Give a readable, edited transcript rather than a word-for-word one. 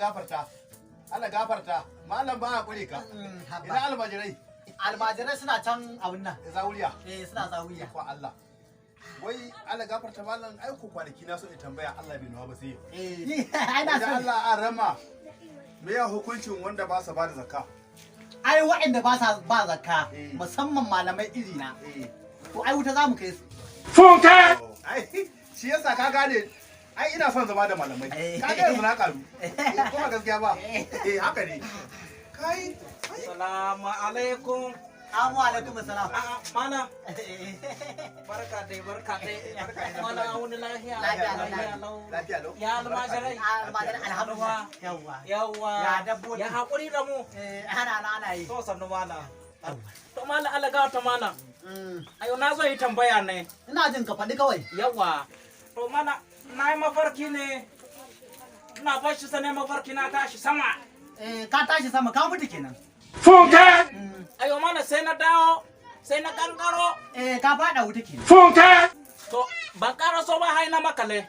gafarta. Allah gafarta. Malam ba hakuri ka. Ina almajirai. Almajirai suna can abin nan. Zauriya. Suna zawiya. Ko Allah. Wai Allah gafarta malam ai ku kwanaki na so in tambaya Allah bai nuwa ba sai. Ai na so. Allah an rama. Me ya hukuncin wanda ba sa ba da zakka? Ai waɗanda ba sa ba zakka musamman malamai irina. To ai wuta za mu kai su. Funka! Ai shi yasa ka gane ai ina son zama da malamai. Ka ga yanzu na karu. Kuma gaskiya ba. Haka ne. Kai. Assalamu alaikum. Alaikum assalam. Mana. Barka dai. Mana wani lafiya. Lafiya lau. Ya almajirai. Almajirai alhamdulillah. Yawwa. Ya dabbobi. Ya haƙuri da mu. Ana yi. To sannu mana. To mana Allah ga ta mana. Ayo na zo yi tambaya ne. Ina jin ka faɗi kawai. Yawwa. To mana na yi mafarki ne. Ina bashi sa ne mafarki na tashi sama. Ka tashi sama ka mutu kenan. Funka! Ayo mana sai na dawo. Sai na kankaro. Ka faɗa wuta kenan. Funka! To ban karaso ba hai na makale.